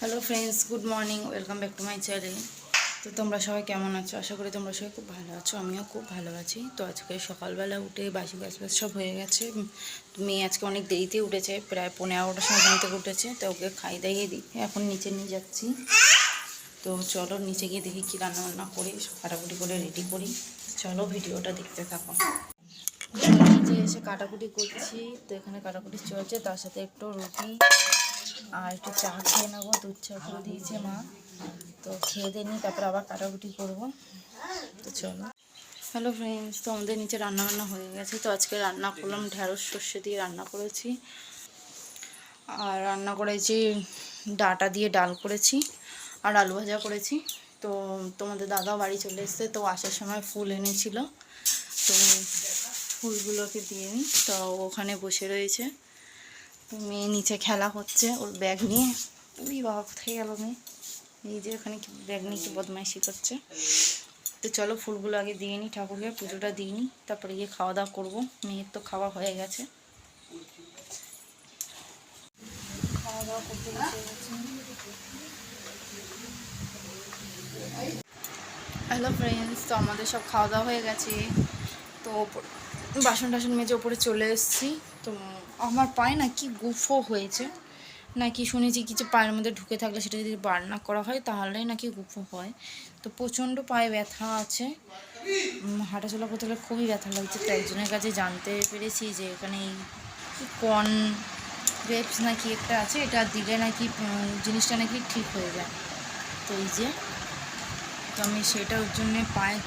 Hello friends, good morning, welcome back to my channel. তো তোমরা সবাই কেমন আছো? আশা করি তোমরা সবাই খুব ভালো আছো, আমিও খুব ভালো আছি। তো আজকে সকালবেলা উঠে বাসি বাস সব হয়ে গেছে। মেয়ে আজকে অনেক দেরিতে উঠেছে, প্রায় 11:30টার সময় ঘুম থেকে উঠেছে। তো ওকে খাই দাইয়ে দিই, এখন নিচে নিয়ে যাচ্ছি। তো চলো নিচে গিয়ে দেখি কী রান্নাবান্না করি, কাটাকুটি করে রেডি করি। চলো ভিডিওটা দেখতে থাকো। নিচে এসে কাটাকুটি করছি, তো এখানে কাটাকুটি চলছে, তার সাথে একটু রুটি আর একটু চা খেয়ে নেবো। দুধ চা করে দিয়েছে মা, তো খেয়ে দিয়ে নিই, তারপর আবার কাটাকুটি করবো। তো চলো। হ্যালো ফ্রেন্ডস, তো আমাদের নিচে রান্নাবান্না হয়ে গেছে। তো আজকে রান্না করলাম ঢ্যাঁড়স সর্ষে দিয়ে রান্না করেছি, আর রান্না করেছি ডাঁটা দিয়ে ডাল করেছি, আর আলু ভাজা করেছি। তো তোমাদের দাদাও বাড়ি চলে এসছে, তো আসার সময় ফুল এনেছিল, তো ফুলগুলোকে দিয়ে নিই। তো ওখানে বসে রয়েছে, তো মেয়ে নিচে খেলা করছে ওর ব্যাগ নিয়ে। ওই বাবা কোথায় গেল মেয়ে? এই যে ওখানে ব্যাগ নিয়ে কি বদমাইশি করছে। তো চলো ফুলগুলো আগে দিয়ে নিই, ঠাকুরকে পুজোটা দিয়ে নিই, তারপরে গিয়ে খাওয়া দাওয়া করবো। মেয়ের তো খাওয়া হয়ে গেছে, খাওয়া দাওয়া করতে বসে গেছে। হ্যালো ফ্রেন্ডস, তো আমাদের সব খাওয়া দাওয়া হয়ে গেছে। তো বাসন টাসন মেজে ওপরে চলে এসেছি। তো আমার পায়ে না কি গুফো হয়েছে, নাকি শুনেছি কিছু পায়ের মধ্যে ঢুকে থাকলে সেটা যদি বার্ন করা হয় তাহলে নাকি গুফো হয়। তো প্রচণ্ড পায়ে ব্যথা আছে, হাঁটাচলা করতে হলে খুবই ব্যথা লাগছে। তো একজনের কাছে জানতে পেরেছি যে এখানে এই কর্ন গ্রেপস নাকি একটা আছে, এটা দিলে নাকি জিনিসটা নাকি ঠিক হয়ে যায়। তো এই যে, তো আমি সেটার জন্যে পায়ে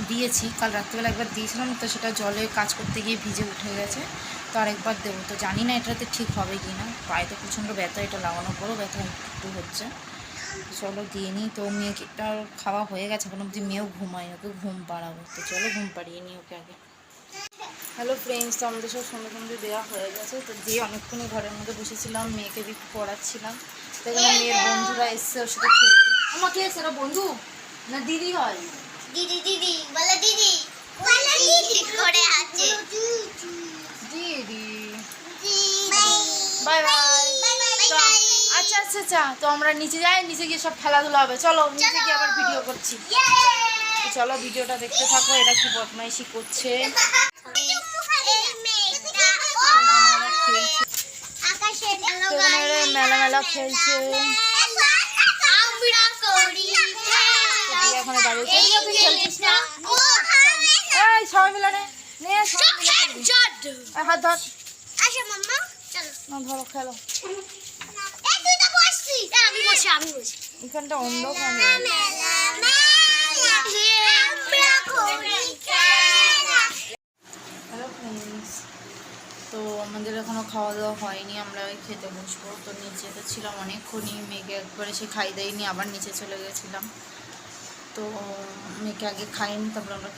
দিয়েছি। কাল রাত্রিবেলা একবার দিয়েছিলাম, তো সেটা জলে কাজ করতে গিয়ে ভিজে উঠে গেছে। তো আরেকবার দেবো, তো জানি না এটাতে ঠিক হবে কি না। পায়ে তো প্রচণ্ড ব্যথা, এটা লাগানোর পরও ব্যথা একটু হচ্ছে। চলো দিয়ে নিই। তো মেয়েটা খাওয়া হয়ে গেছে, এখন অবধি মেয়েও ঘুমায়, ওকে ঘুম পাড়াবো। তো চলো ঘুম পাড়িয়ে নিই ওকে আগে। হ্যালো ফ্রেন্ডস, তো আমাদের সব সন্ধ্যে সন্ধ্যে দেওয়া হয়ে গেছে। তো দিয়ে অনেকক্ষণই ঘরের মধ্যে বসেছিলাম, মেয়েকে একটু পড়াচ্ছিলাম। তো এখানে মেয়ের বন্ধুরা এসছে ওর সাথে খেলতে। আমাকে সেটা বন্ধু না দিদি হয়? দিদি দিদি বলে দিদি বলে দিদি করে আছে দিদি। Bye bye. আচ্ছা আচ্ছা আচ্ছা, তো আমরা নিচে যাই, নিচে গিয়ে সব খেলাধুলা হবে। চলো নিচে গিয়ে আবার ভিডিও করছি। তো চলো ভিডিওটা দেখতে থাকো, এটা কি বদমাইশি করছে। মেলা মেলা খেলছে, এখানে দাঁড়িয়েছে। তুই খেলছিস না? এই সবাই মিলে নে, হাত ধর। না ধরো, খেলো। এখানটা অন্ধকার। হ্যালো ফ্রেন্ডস, তো আমাদের এখনও খাওয়া দাওয়া হয়নি, আমরা ওই খেতে বসবো। তো নিচে তো ছিলাম অনেকক্ষণই, মেয়েকে একবারে সে খাই দেয়নি, আবার নিচে চলে গেছিলাম। তো মেয়েকে আগে খাইনি, তারপর আমরা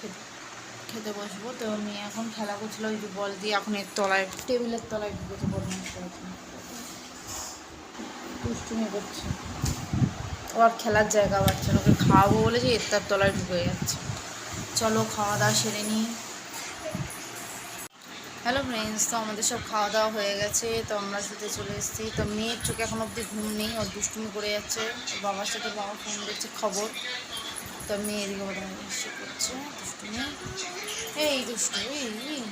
খেতে বসবো। তো মেয়ে এখন খেলা করছিলো ওই যে বল দিয়ে, এখন এর তলায় টেবিলের তলায় ঢুকেছে, বদমাইশ করেছে, দুষ্টুমি করছে। ওর খেলার জায়গা পাচ্ছে না, ওকে খাওয়াবো বলে যে এর তার তলায় ঢুকে যাচ্ছে। চলো খাওয়া দাওয়া সেরে নিই। হ্যালো ফ্রেন্ডস, তো আমাদের সব খাওয়া দাওয়া হয়ে গেছে, তো আমরা শুতে চলে এসেছি। তো মেয়ের চোখে এখন অবধি ঘুম নেই, ওর দুষ্টুমি করে যাচ্ছে, বাবার সাথে বাবা ফোন দিচ্ছে খবর। তো মেয়ে এদিকে বদমাইশি করছে, দুষ্টুমি, এই দুষ্টু এই।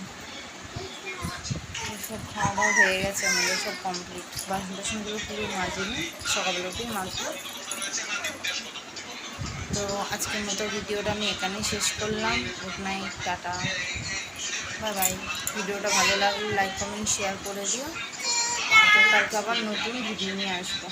সব খাওয়া দাওয়া হয়ে গেছে, আমাদের সব কমপ্লিট। বাসন টাসনগুলো পুরো মাজিনি, সকালবেলাতেই মাজবো। তো আজকের মতো ভিডিওটা আমি এখানেই শেষ করলাম। Good night, tata, bye bye. ভিডিওটা ভালো লাগলে লাইক কমেন্ট শেয়ার করে দিও। তো কালকে আবার নতুন ভিডিও নিয়ে আসবো।